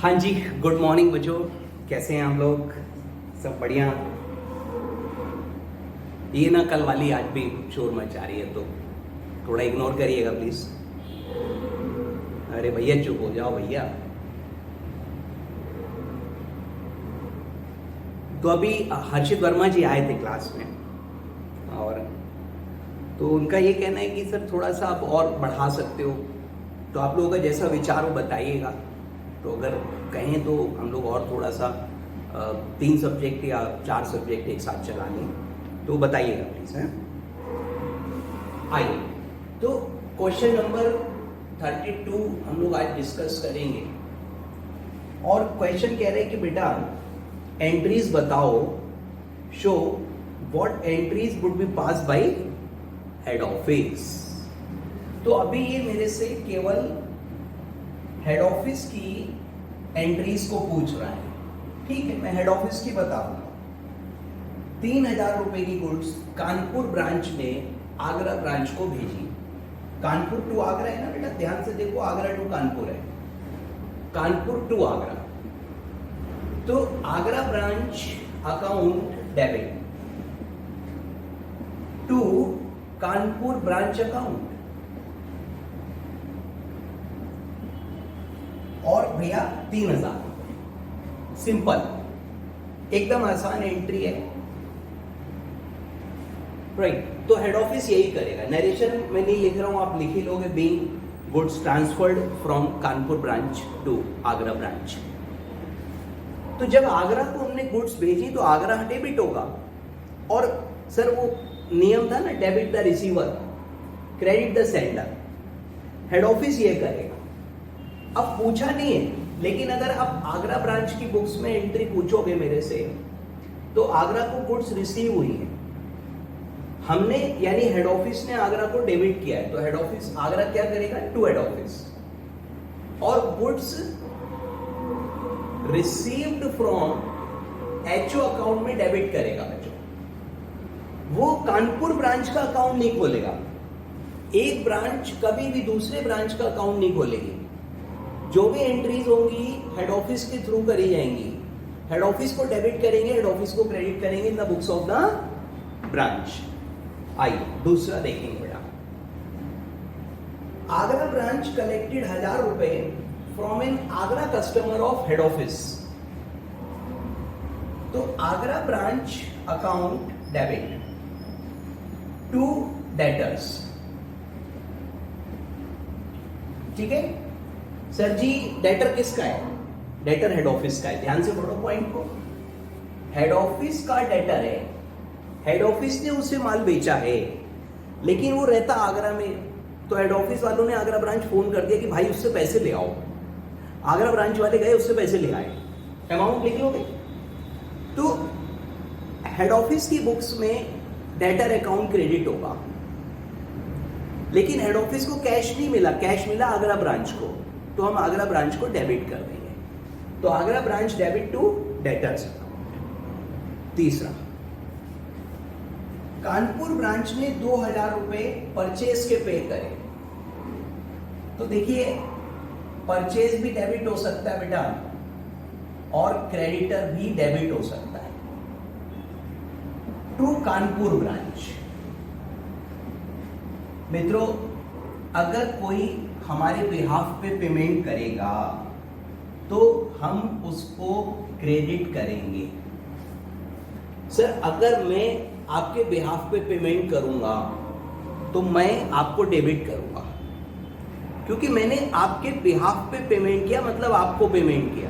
हाँ जी, good morning बच्चों। कैसे हैं आप लोग? सब बढ़िया? ये ना कल वाली आज भी शोर मचा रही है, तो थोड़ा इग्नोर करिएगा प्लीज। अरे भैया चुप हो जाओ भैया। तो अभी हर्षित वर्मा जी आए थे क्लास में, और तो उनका ये कहना है कि सर थोड़ा सा आप और बढ़ा सकते हो, तो आप लोगों का जैसा विचार हो बताइएगा। तो अगर कहें तो हम लोग और थोड़ा सा 3 सब्जेक्ट या 4 सब्जेक्ट एक साथ चला लें, तो बताइएगा प्लीज। है आइए, तो क्वेश्चन नंबर 32 हम लोग आज डिस्कस करेंगे। और क्वेश्चन कह रहे हैं कि बेटा एंट्रीज बताओ, show what entries would be pass bye head office. तो अभी ये मेरे से केवल हेड ऑफिस की एंट्रीज को पूछ रहा है। ठीक है, मैं हेड ऑफिस की बताऊंगा। 3000 रुपए की गुड्स कानपुर ब्रांच ने आगरा ब्रांच को भेजी। कानपुर टू आगरा है ना बेटा, ध्यान से देखो, आगरा टू कानपुर है, कानपुर टू आगरा। तो Agra branch account debit to Kanpur branch account. और भैया 3000। सिंपल, एकदम आसान एंट्री है, राइट। तो हेड ऑफिस यही करेगा। नरेशन में नहीं लिख रहा हूं, आप लिख ही लोगे, being goods transferred from Kanpur branch to Agra branch. तो जब आगरा को हमने गुड्स भेजी तो आगरा डेबिट होगा। और सर वो नियम था ना, debit the receiver credit the sender. Head office ये करेगा। अब पूछा नहीं है, लेकिन अगर आप आगरा ब्रांच की बुक्स में एंट्री पूछोगे मेरे से, तो आगरा को गुड्स रिसीव हुई है हमने, यानी हेड ऑफिस ने आगरा को डेबिट किया है, तो हेड ऑफिस आगरा क्या करेगा, टू हेड ऑफिस। और goods received from HO account में डेबिट करेगा बच्चों। वो कानपुर ब्रांच का अकाउंट नहीं खोलेगा। एक ब्रांच कभी भी दूसरे ब्रांच का अकाउंट नहीं खोलेगी। जो भी एंट्रीज होंगी हेड ऑफिस के थ्रू करी जाएंगी। हेड ऑफिस को डेबिट करेंगे, हेड ऑफिस को क्रेडिट करेंगे in the books of the branch. आइए दूसरा देखेंगे बेटा। आगरा ब्रांच कलेक्टेड 1000 रुपए from an Agra customer of head office. तो Agra branch account debit to debtors. ठीक है सर जी, डेटर किसका है? डेटर हेड ऑफिस का है। ध्यान से पढ़ो पॉइंट को। हेड ऑफिस का डेटर है, हेड ऑफिस ने उसे माल बेचा है, लेकिन वो रहता आगरा में। तो हेड ऑफिस वालों ने आगरा ब्रांच फोन कर दिया कि भाई उससे पैसे ले आओ। आगरा ब्रांच वाले गए, उससे पैसे ले आए। अमाउंट लिख लोगे? तो हेड ऑफिस की बुक्स में डेटर अकाउंट क्रेडिट होगा, लेकिन हेड ऑफिस को कैश नहीं मिला, कैश मिला आगरा ब्रांच को, तो हम आगरा ब्रांच को डेबिट कर देंगे। तो Agra branch debit to debtors account. तीसरा, कानपुर ब्रांच ने 2000 रुपए परचेज के पे करे। तो देखिए, परचेज भी डेबिट हो सकता है बेटा, और क्रेडिटर भी डेबिट हो सकता है टू कानपुर ब्रांच। मित्रों, अगर कोई हमारे बिहाफ पे पेमेंट करेगा तो हम उसको क्रेडिट करेंगे। सर अगर मैं आपके बिहाफ पे पेमेंट करूंगा तो मैं आपको डेबिट करूंगा, क्योंकि मैंने आपके बिहाफ पे पेमेंट किया, मतलब आपको पेमेंट किया,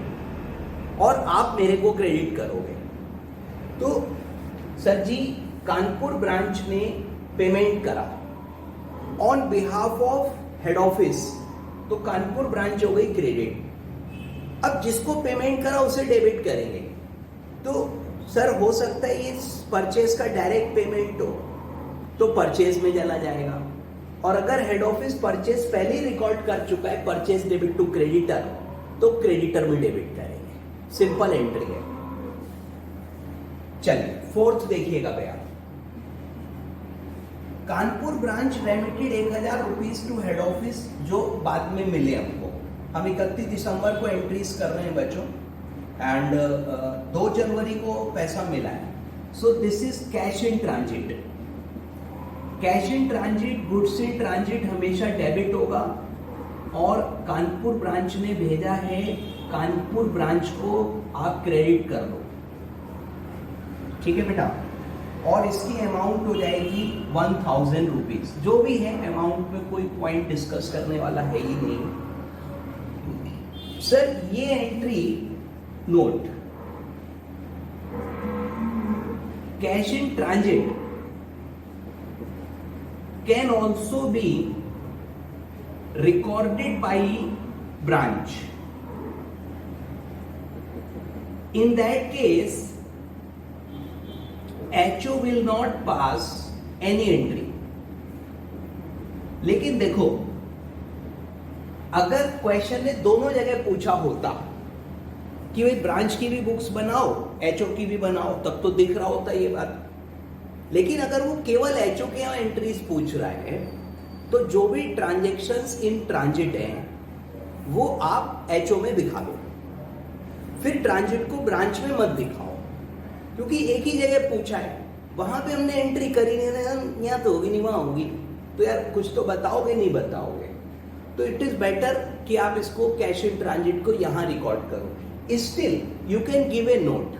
और आप मेरे को क्रेडिट करोगे। तो सर जी, कानपुर ब्रांच ने पेमेंट करा on behalf of head office, तो कानपुर ब्रांच हो गई क्रेडिट। अब जिसको पेमेंट करा उसे डेबिट करेंगे। तो सर हो सकता है ये परचेज का डायरेक्ट पेमेंट हो, तो परचेज में चला जाएगा। और अगर हेड ऑफिस परचेज पहले ही रिकॉर्ड कर चुका है, परचेज डेबिट टू क्रेडिटर, तो क्रेडिटर में डेबिट करेंगे। सिंपल एंट्री है। चलिए फोर्थ देखिएगा भैया। Kanpur branch remitted 1000 rupees to head office, जो बाद में मिले हमको, हम 31 दिसंबर को एंट्रीज कर रहे हैं बच्चों, एंड 2 जनवरी को पैसा मिला है. So this is cash in transit. Cash in transit, goods in transit हमेशा डेबिट होगा, और कानपुर ब्रांच ने भेजा है, कानपुर ब्रांच को आप क्रेडिट कर लो. ठीक है बेटा, और इसकी अमाउंट हो जाएगी 1000 रुपीज. जो भी है अमाउंट में कोई पॉइंट डिस्कस करने वाला है ही नहीं. सर ये entry note, cash in transit can also be recorded by branch. In that case, HO will not pass any entry. लेकिन देखो, अगर क्वेश्चन ने दोनों जगह पूछा होता कि भाई ब्रांच की भी बुक्स बनाओ, HO की भी बनाओ, तब तो दिख रहा होता ये बात. लेकिन अगर वो केवल HO के यहाँ एंट्रीज पूछ रहा है, तो जो भी ट्रांजैक्शंस इन ट्रांजिट हैं वो आप HO में दिखा दो, फिर ट्रांजिट को ब्रांच में मत दिखाओ, क्योंकि एक ही जगह पूछा है, वहां पे हमने एंट्री करी नहीं, यहाँ तो होगी नहीं, वहां होगी, तो यार कुछ तो बताओगे नहीं बताओगे. तो इट इज बेटर कि आप इसको कैश इन ट्रांजिट को यहाँ रिकॉर्ड करो. Still you can give a note,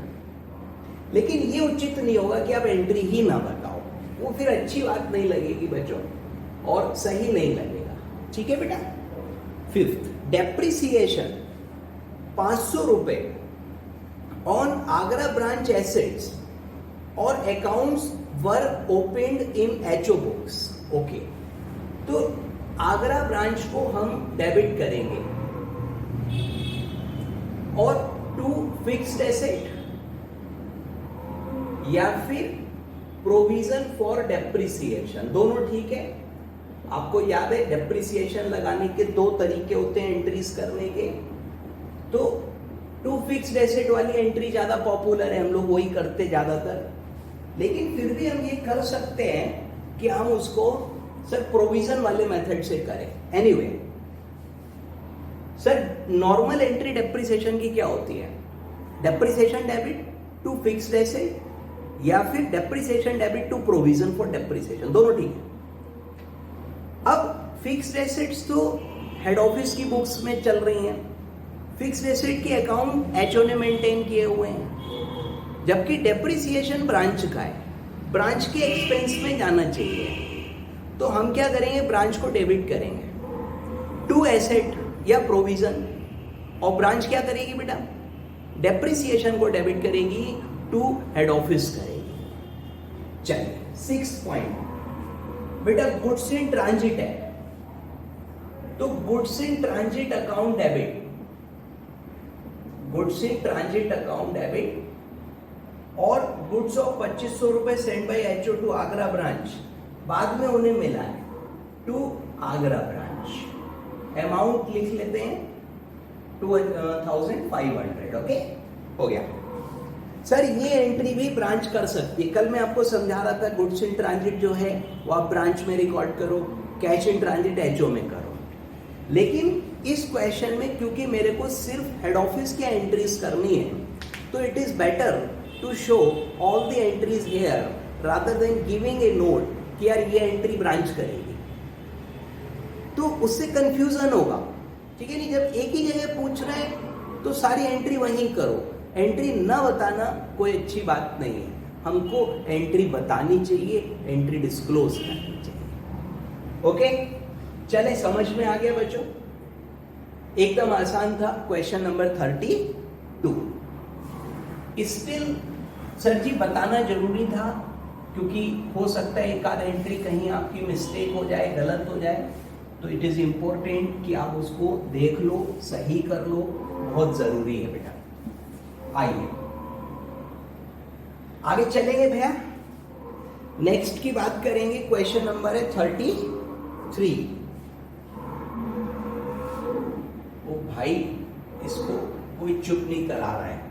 लेकिन ये उचित नहीं होगा कि आप एंट्री ही ना बताओ, वो फिर अच्छी बात नहीं लगेगी बच्चों, और सही नहीं लगेगा. ठीक है बेटा. 5th, डेप्रिसिएशन 500 रुपए ऑन आगरा ब्रांच एसेट्स और अकाउंट्स वर ओपनड इन HO बुक्स. ओके, तो आगरा ब्रांच को हम डेबिट करेंगे, और टू फिक्स्ड एसेट या फिर प्रोविजन फॉर डेप्रिसिएशन, दोनों ठीक है. आपको याद है डेप्रिसिएशन लगाने के 2 तरीके होते हैं एंट्रीज करने के. तो टू फिक्स्ड एसेट वाली एंट्री ज्यादा पॉपुलर है, हम लोग वही करते ज्यादातर. लेकिन फिर भी हम ये कर सकते हैं कि हम उसको सर प्रोविजन वाले मेथड से करें. Anyway sir, normal entry depreciation की क्या होती है? Depreciation debit to fixed asset या फिर depreciation debit to provision for depreciation, दोनों ठीक है. अब फिक्स्ड एसेट्स तो हेड ऑफिस की बुक्स में चल रही हैं, फिक्स्ड एसेट के अकाउंट HO ने मेंटेन किए हुए हैं, जबकि डेप्रिसिएशन ब्रांच का है, ब्रांच के एक्सपेंस में जाना चाहिए. तो हम क्या करेंगे, ब्रांच को डेबिट करेंगे टू एसेट या प्रोविजन, और ब्रांच क्या करेगी बेटा, डेप्रिसिएशन को डेबिट करेगी टू हेड ऑफिस करेगी. चलिए 6th पॉइंट बेटा, गुड्स इन ट्रांजिट है, तो goods in transit account debit, goods in transit account debit, और गुड्स ऑफ 2500 रुपए send by HO to Agra branch, बाद में उन्हें मिला है टू आगरा ब्रांच. अमाउंट लिख लेते हैं 2500. ओके, हो गया. सर ये एंट्री भी ब्रांच कर सकती है. कल मैं आपको समझा रहा था गुड्स इन ट्रांजिट जो है वो आप ब्रांच में रिकॉर्ड करो, कैश इन ट्रांजिट HO में करो. लेकिन इस क्वेश्चन में क्योंकि मेरे को सिर्फ हेड ऑफिस की एंट्रीज करनी है, तो it is better to show all the entries here rather than giving a note कि यार ये एंट्री ब्रांच करेगी, तो उससे कंफ्यूजन होगा. ठीक है नहीं, जब एक ही जगह पूछ रहे हैं तो सारी एंट्री वहीं करो. एंट्री ना बताना कोई अच्छी बात नहीं है, हमको एंट्री बतानी चाहिए, एंट्री डिस्क्लोज करनी चाहिए. ओके, चले समझ में आ गया बच्चों? एकदम आसान था. Question number 32. स्टिल सर जी बताना जरूरी था, क्योंकि हो सकता है एक आध एंट्री कहीं आपकी मिस्टेक हो जाए, गलत हो जाए, तो इट इज इंपॉर्टेंट कि आप उसको देख लो, सही कर लो, बहुत जरूरी है बेटा. आइए आगे चलेंगे भैया, नेक्स्ट की बात करेंगे. क्वेश्चन नंबर है 33. ओ भाई, इसको कोई चुप नहीं करा रहा है.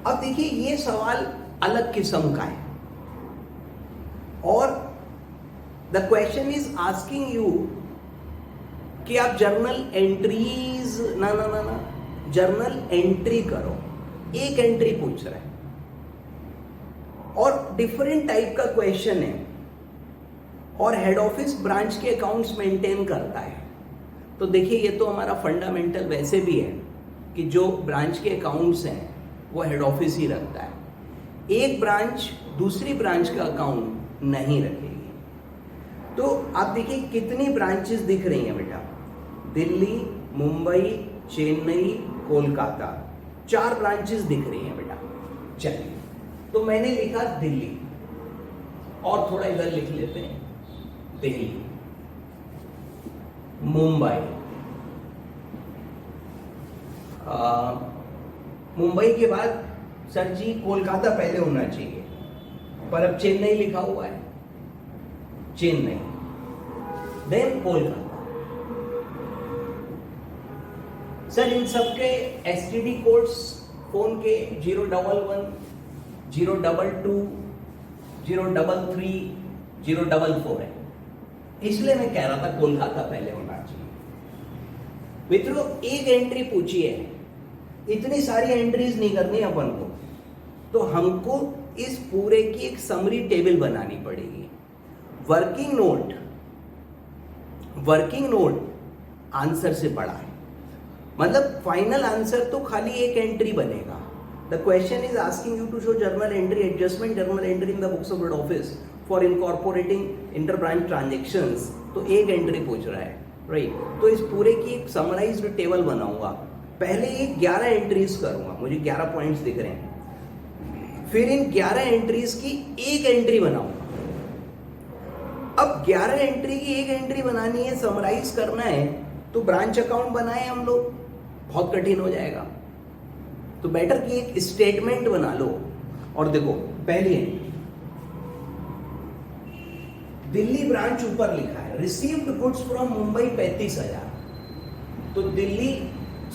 अब देखिए ये सवाल अलग किस्म का है, और the question is asking you कि आप जर्नल एंट्रीज ना ना ना ना जर्नल एंट्री करो, एक एंट्री पूछ रहा है और डिफरेंट टाइप का क्वेश्चन है और हेड ऑफिस ब्रांच के अकाउंट्स मेंटेन करता है। तो देखिए ये तो हमारा फंडामेंटल वैसे भी है कि जो ब्रांच के अकाउंट्स हैं वो हेड ऑफिस ही रखता है, एक ब्रांच दूसरी ब्रांच का अकाउंट नहीं रखेगी। तो आप देखिए कितनी ब्रांचेस दिख रही हैं बेटा, दिल्ली, मुंबई, चेन्नई, कोलकाता, 4 ब्रांचेस दिख रही हैं बेटा। चलिए तो मैंने लिखा दिल्ली और थोड़ा इधर लिख लेते हैं, दिल्ली, मुंबई, मुंबई के बाद सर जी कोलकाता पहले होना चाहिए, पर अब चेन्नई लिखा हुआ है, चेन्नई, देन कोलकाता। सर इन सबके एसटीडी कोड्स फोन के 011, 022, 033, 044 है, इसलिए मैं कह रहा था कोलकाता पहले होना चाहिए। मित्रों एक एंट्री पूछी है, इतनी सारी एंट्रीज नहीं करनी अपन को, तो हमको इस पूरे की एक समरी टेबल बनानी पड़ेगी। वर्किंग नोट आंसर से बड़ा है, मतलब फाइनल आंसर तो खाली एक एंट्री बनेगा। The question is asking you to show journal entry adjustment journal entry in the books of head office for incorporating inter branch transactions, तो एक एंट्री पूछ रहा है, राइट। तो इस पूरे की एक समराइज्ड टेबल बनाऊंगा, पहले ये 11 एंट्रीज करूंगा, मुझे 11 पॉइंट्स दिख रहे हैं, फिर इन 11 एंट्रीज की एक एंट्री बनाऊंगा। अब 11 एंट्री की एक एंट्री बनानी है, समराइज करना है, तो ब्रांच अकाउंट बनाए हम लोग, बहुत कठिन हो जाएगा। तो बेटर कि एक स्टेटमेंट बना लो। और देखो पहली एंट्री दिल्ली ब्रांच ऊपर लिखा है, रिसीव्ड गुड्स फ्रॉम मुंबई 35,000, तो दिल्ली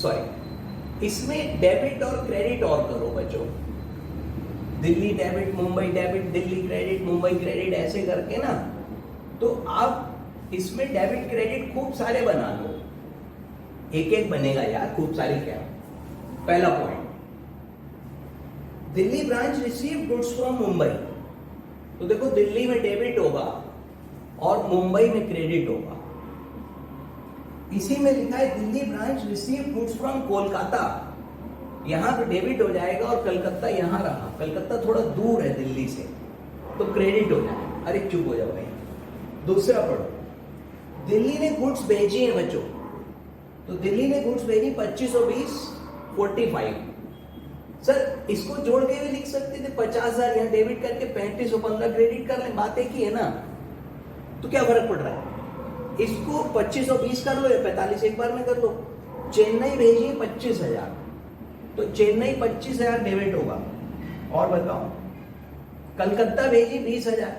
सॉरी इसमें डेबिट और क्रेडिट और करो बच्चों, Delhi debit, Mumbai debit, Delhi credit, Mumbai credit, ऐसे करके ना, तो आप इसमें डेबिट क्रेडिट खूब सारे बना लो, एक एक बनेगा यार, खूब सारी क्या। पहला point, Delhi branch receive goods from Mumbai, तो देखो दिल्ली में डेबिट होगा और मुंबई में क्रेडिट होगा। इसी में लिखा है Delhi branch receive goods from Kolkata, यहां पे डेबिट हो जाएगा और कलकत्ता यहां रहा, कलकत्ता थोड़ा दूर है दिल्ली से, तो क्रेडिट हो जाएगा। अरे चुप हो जाओ भाई, दूसरा पढ़ो, दिल्ली ने गुड्स भेजी है बच्चों, तो दिल्ली ने गुड्स भेजी 2520, 45। सर इसको जोड़ के भी लिख सकते थे, 50,000 यहाँ डेबिट करके 3515 क्रेडिट कर ले, बात एक ही है ना, तो क्या फर्क पड़ रहा है। इसको 2520 कर लो या 45 एक बार में कर लो। चेन्नई भेजी 25,000, तो चेन्नई 25,000 डेबिट होगा। और बताओ कलकत्ता भेजी 20,000,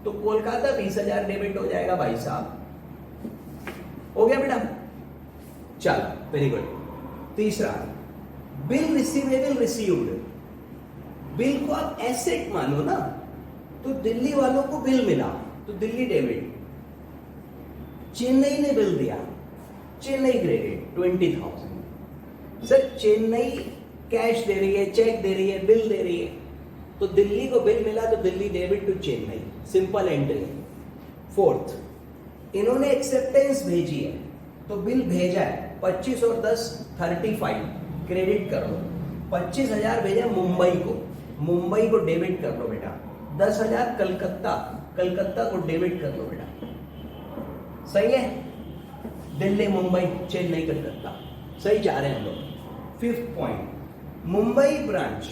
तो कोलकाता 20,000 डेबिट हो जाएगा भाई साहब। हो गया बेटा, चलो वेरी गुड। तीसरा, बिल रिसीवेबल रिसीव्ड, बिल को आप एसेट मानो ना, तो दिल्ली वालों को बिल मिला तो दिल्ली डेबिट, चेन्नई ने बिल दिया, Chennai credit 20,000। Sir Chennai cash दे रही है, चेक दे रही है, बिल दे रही है, तो दिल्ली को बिल मिला तो Delhi debit to Chennai, simple entry. Fourth, इन्होंने एक्सेप्टेंस भेजी है, तो बिल भेजा है 25 और 10 35 क्रेडिट कर लो। 25,000 भेजा मुंबई को डेबिट कर लो बेटा। 10,000 कलकत्ता को डेबिट कर लो बेटा, सही है। दिल्ली, मुंबई, चेन्नई, कलकत्ता, सही जा रहे हैं हम लोग। Fifth point, Mumbai branch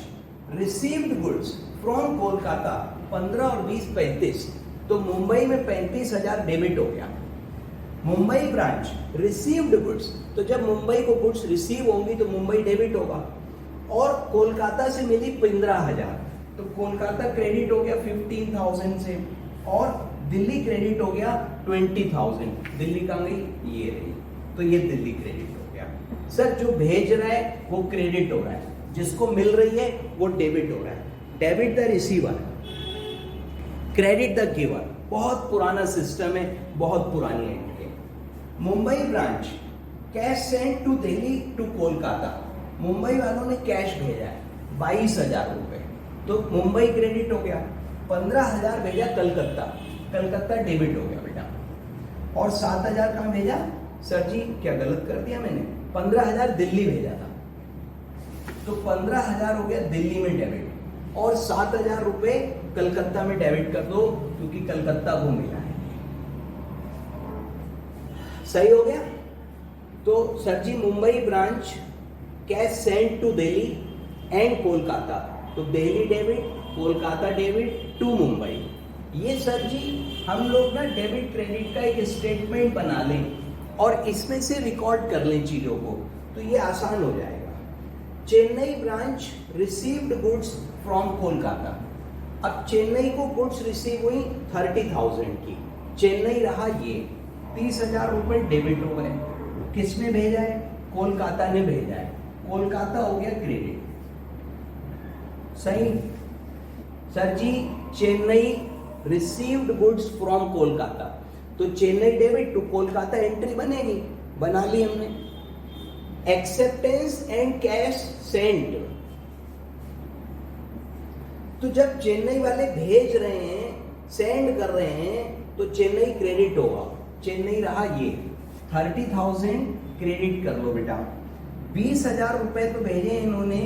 received goods from Kolkata 15 और 20 35, तो मुंबई में 35,000 डेबिट हो गया। मुंबई ब्रांच रिसीव्ड गुड्स, तो जब मुंबई को गुड्स रिसीव होंगी तो मुंबई डेबिट होगा, और कोलकाता से मिली 15,000, तो कोलकाता क्रेडिट हो गया 15,000 से, और दिल्ली क्रेडिट हो गया 20,000। दिल्ली कहाँ गई, ये रही, तो ये दिल्ली क्रेडिट हो गया। सर जो भेज रहा है वो क्रेडिट हो रहा है, जिसको मिल रही है वो डेबिट हो रहा है। Debit the receiver, credit the giver, बहुत पुराना सिस्टम है, बहुत पुरानी एंट्री है। Mumbai branch cash send to Delhi to Kolkata, Mumbai वालों ने कैश भेजा है 22,000 रुपए, तो मुंबई क्रेडिट हो गया। 15,000 भेजा कलकत्ता, कलकत्ता डेबिट हो गया बेटा। और 7,000 कहाँ भेजा? सर जी क्या गलत कर दिया मैंने, 15,000 दिल्ली भेजा था, तो 15,000 हो गया दिल्ली में डेबिट, और 7,000 रुपए कलकत्ता में डेबिट कर दो क्योंकि कलकत्ता को मिला है। सही हो गया? तो sir ji Mumbai branch cash send to Delhi and Kolkata, तो Delhi debit, Kolkata debit to Mumbai. ये सर जी हम लोग ना डेबिट क्रेडिट का एक स्टेटमेंट बना लें और इसमें से रिकॉर्ड कर लें चीजों को, तो ये आसान हो जाएगा। Chennai branch received goods from Kolkata, अब चेन्नई को गुड्स रिसीव हुई 30,000 की, चेन्नई रहा ये 30,000 रुपए डेबिट हो गए। किसने भेजा है? कोलकाता ने भेजा है, कोलकाता हो गया क्रेडिट। सही sir ji, Chennai received goods from Kolkata, तो Chennai debit to Kolkata entry बनेगी, बना ली हमने। एक्सेप्टेंस एंड कैश सेंड, तो जब चेन्नई वाले भेज रहे हैं, सेंड कर रहे हैं, तो चेन्नई क्रेडिट होगा। चेन्नई रहा ये 30,000 क्रेडिट कर लो बेटा। 20,000 रुपए तो भेजे इन्होंने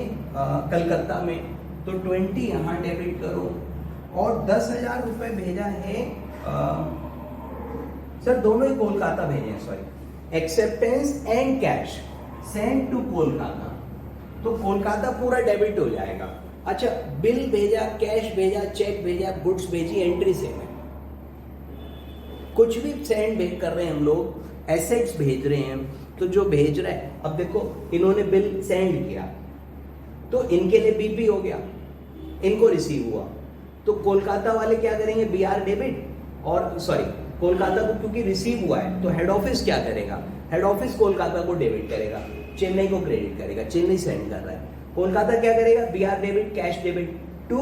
कलकत्ता में, तो 20 यहां डेबिट करो। और 10,000 रुपए भेजा है सर दोनों ही कोलकाता भेजे हैं, sorry. Acceptance and cash send to Kolkata, तो कोलकाता पूरा डेबिट हो जाएगा। अच्छा, बिल भेजा, कैश भेजा, चेक भेजा, गुड्स भेजी, एंट्री सेम है। कुछ भी सेंड कर रहे हैं हम लोग, एसेट्स भेज रहे हैं, तो जो भेज रहा है, अब देखो इन्होंने बिल सेंड किया तो इनके लिए बीपी हो गया, इनको रिसीव हुआ, तो कोलकाता वाले क्या करेंगे? बीआर डेबिट, और सॉरी कोलकाता को क्योंकि रिसीव हुआ है तो हेड ऑफिस क्या करेगा? हेड ऑफिस कोलकाता को डेबिट करेगा, चेन्नई को क्रेडिट करेगा, चेन्नई सेंड कर रहा है। कोलकाता क्या करेगा? BR debit, cash debit to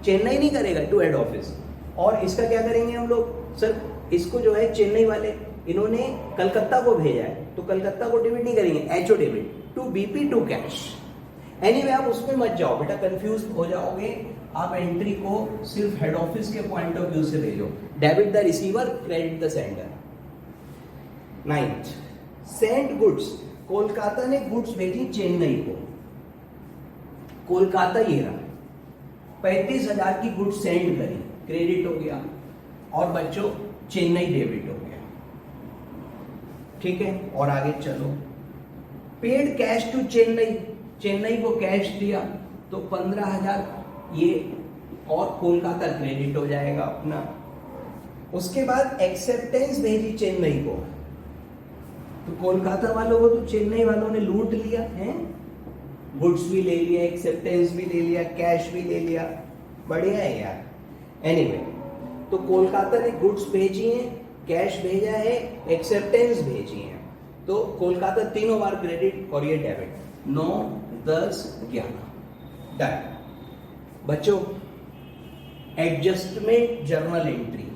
Chennai नहीं करेगा, टू हेड ऑफिस। और इसका क्या करेंगे हम लोग? सर इसको जो है चेन्नई वाले इन्होंने कलकत्ता को भेजा है, तो कलकत्ता को डेबिट नहीं करेंगे, HO debit to BP to cash. Anyway आप उसमें मत जाओ बेटा, कंफ्यूज हो जाओगे। आप एंट्री को सिर्फ हेड ऑफिस के पॉइंट ऑफ व्यू से भेजो, debit the receiver, credit the sender. 9th, send goods, Kolkata ने गुड्स भेजी चेन्नई को, कोलकाता ये रहा, 35,000 की गुड्स सेंड करी, क्रेडिट हो गया, और बच्चों चेन्नई डेबिट हो गया। ठीक है, और आगे चलो। Paid cash to Chennai, Chennai को कैश दिया तो 15,000 ये, और कोलकाता क्रेडिट हो जाएगा अपना। उसके बाद एक्सेप्टेंस भेजी चेन्नई को, तो कोलकाता वालों को तो चेन्नई वालों ने लूट लिया है, गुड्स भी ले लिया, एक्सेप्टेंस भी ले लिया, कैश भी ले लिया, बढ़िया है यार। एनीवे, तो कोलकाता ने गुड्स भेजी हैं, कैश भेजा है, एक्सेप्टेंस भेजी है, तो कोलकाता तीनों बार क्रेडिट और ये डेबिट। 9, 10, 11 डन। बच्चों एडजस्टमेंट जर्नल एंट्री,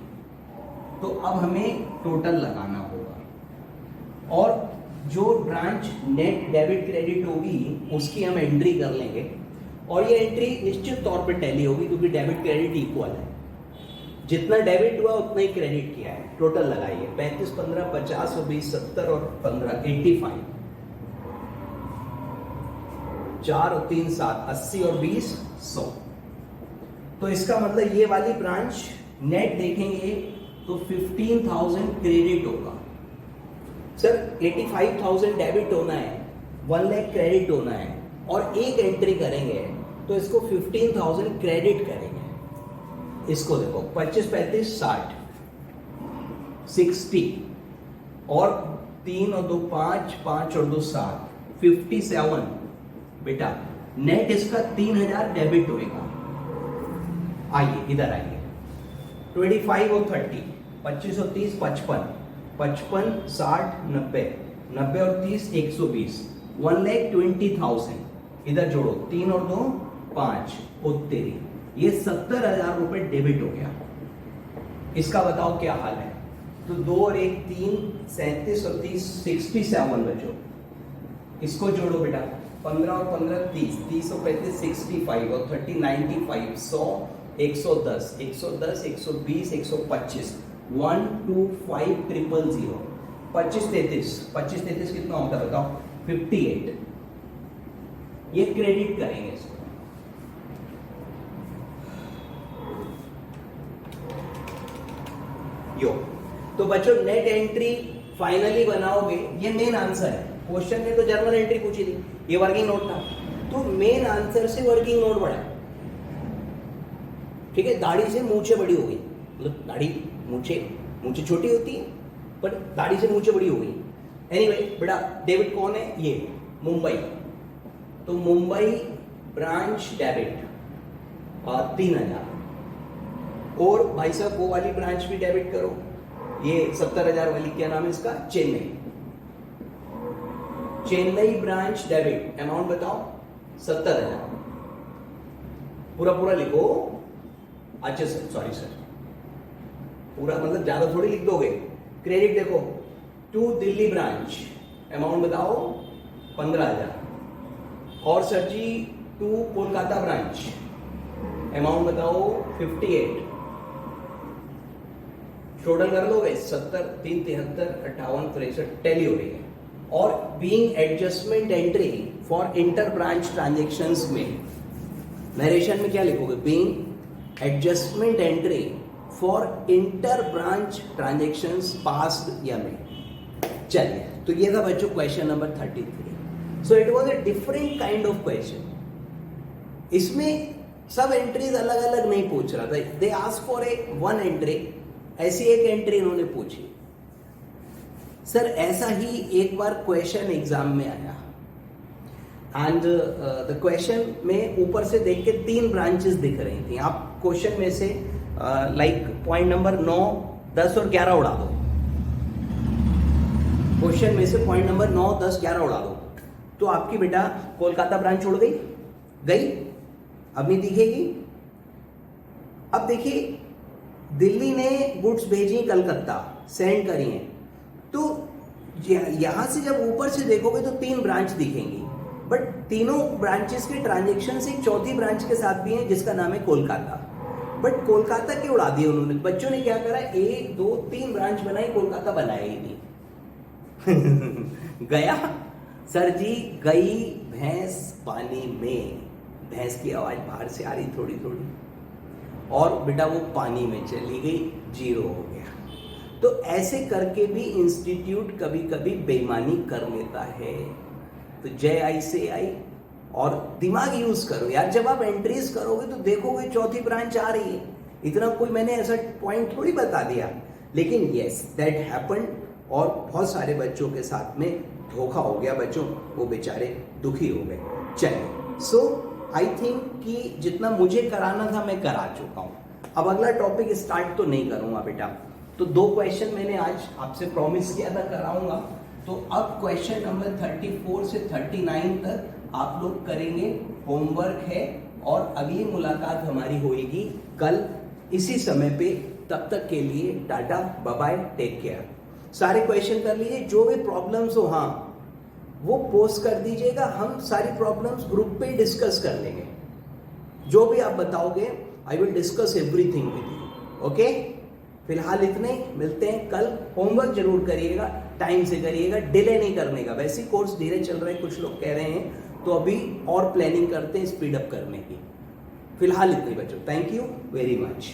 तो अब हमें टोटल लगाना होगा, और जो ब्रांच नेट डेबिट क्रेडिट होगी उसकी हम एंट्री कर लेंगे, और ये एंट्री निश्चित तौर पे टैली होगी क्योंकि डेबिट क्रेडिट इक्वल है, जितना डेबिट हुआ उतना ही क्रेडिट किया है। टोटल लगाइए, 35, 15, 50 और 20, 70 और 15, 85, 4 और 3, 7, 80 और 20, 100। तो इसका मतलब ये वाली ब्रांच नेट देखेंगे तो 15,000 क्रेडिट होगा। सर 85,000 डेबिट होना है, 1 लाख क्रेडिट होना है, और एक एंट्री करेंगे तो इसको 15,000 क्रेडिट करेंगे। इसको देखो 25, 35, 60, 60 और 3 और 2 5, 5 और 2 7, 57 बेटा। नेट इसका 3,000 डेबिट होएगा। आइए इधर आइए, 25 और 30, 25 और 30, 55, 55, 60, 90, 90 और 30, 120, 1,20,000। इधर जोड़ो, 3 और 2 5 और 13, ये 70,000 रुपए डेबिट हो गया। इसका बताओ क्या हाल है? तो 2 और 1 3, 37 और 30, 67 बचो। इसको जोड़ो बेटा, 15 और 15 30, 30 और 35 65 और 30 95, 100 110, 110 120 125, 125 000, 25 33 कितना होता है बताओ? 58। ये क्रेडिट करेंगे इसको। यो तो बच्चों नेट एंट्री फाइनली बनाओगे, ये मेन आंसर है। क्वेश्चन ने तो जर्नल एंट्री पूछी थी, ये वर्किंग नोट था, तो मेन आंसर से वर्किंग नोट बढ़ा। ठीक है, दाढ़ी से मूछे बड़ी हो गई, मतलब दाढ़ी मूछे छोटी होती है पर दाढ़ी से मूछे बड़ी हो गई। एनीवे बेटा डेबिट कौन है? ये मुंबई, तो मुंबई ब्रांच डेबिट 3000। और भाई साहब वो वाली ब्रांच भी डेबिट करो, ये 70,000 वाली, क्या नाम है इसका? चेन्नई ब्रांच डेबिट, अमाउंट बताओ? 70,000। पूरा लिखो। अच्छा सर, सॉरी सर, पूरा मतलब ज्यादा थोड़ी लिख दोगे। क्रेडिट देखो, टू दिल्ली ब्रांच, अमाउंट बताओ? 15,000। और sir ji to Kolkata branch, amount बताओ? 58। टोटल कर लोगे 70 3 73 58 63, टैली हो रही है। और being adjustment entry for inter branch transactions में नरेशन में क्या लिखोगे? Being adjustment entry for inter branch transactions past या में। चलिए, तो ये था बच्चों question number 33। So it was a different kind of question. इसमें सब एंट्रीज अलग अलग नहीं पूछ रहा था, they ask for a one entry, ऐसी एक एंट्री इन्होंने पूछी। सर ऐसा ही एक बार क्वेश्चन एग्जाम में आया एंड द क्वेश्चन में ऊपर से देख के 3 ब्रांचेस दिख रही थी। आप क्वेश्चन में से लाइक पॉइंट नंबर 9 10 और 11 उड़ा दो। क्वेश्चन में से पॉइंट नंबर 9 10 11 उड़ा दो, तो आपकी बेटा कोलकाता ब्रांच उड़ गई, अब नहीं दिखेगी। अब देखिए, दिल्ली ने गुड्स भेजी कलकत्ता, सेंड करी हैं, तो यहां से जब ऊपर से देखोगे तो 3 ब्रांच दिखेंगी, बट तीनों ब्रांचेस के ट्रांजेक्शन एक चौथी ब्रांच के साथ भी है जिसका नाम है कोलकाता। बट कोलकाता क्यों उड़ा दिया उन्होंने? बच्चों ने क्या करा, 1 2 3 ब्रांच बनाई, कोलकाता बनाया ही नहीं। गया सर जी, गई भैंस पानी में, भैंस की आवाज बाहर से आ रही थोड़ी थोड़ी, और बेटा वो पानी में चली गई, 0 हो गया। तो ऐसे करके भी इंस्टीट्यूट कभी कभी बेईमानी कर लेता है। तो जय आई से आई, और दिमाग यूज करो यार। जब आप एंट्रीज करोगे तो देखोगे चौथी ब्रांच आ रही है, इतना कोई मैंने ऐसा पॉइंट थोड़ी बता दिया, लेकिन यस दैट हैपेंड, और बहुत सारे बच्चों के साथ में धोखा हो गया बच्चों, वो बेचारे दुखी हो गए। चलिए, सो आई थिंक कि जितना मुझे कराना था मैं करा चुका हूँ। अब अगला टॉपिक स्टार्ट तो नहीं करूँगा बेटा। तो 2 क्वेश्चन मैंने आज आपसे प्रॉमिस किया था कराऊंगा, तो अब क्वेश्चन नंबर 34 से 39 तक आप लोग करेंगे, होमवर्क है, और अगली मुलाकात हमारी होगी कल इसी समय पे। तब तक के लिए tata, bye bye, take care. सारे क्वेश्चन कर लीजिए, जो भी प्रॉब्लम्स हो हाँ वो पोस्ट कर दीजिएगा, हम सारी प्रॉब्लम्स ग्रुप पे डिस्कस कर लेंगे। जो भी आप बताओगे I will discuss everything with you. Okay, फिलहाल इतने, मिलते हैं कल। होमवर्क जरूर करिएगा, टाइम से करिएगा, डिले नहीं करने का। वैसे ही कोर्स धीरे चल रहा है, कुछ लोग कह रहे हैं, तो अभी और प्लानिंग करते हैं स्पीड अप करने की। फिलहाल इतने बच्चों, थैंक यू वेरी मच।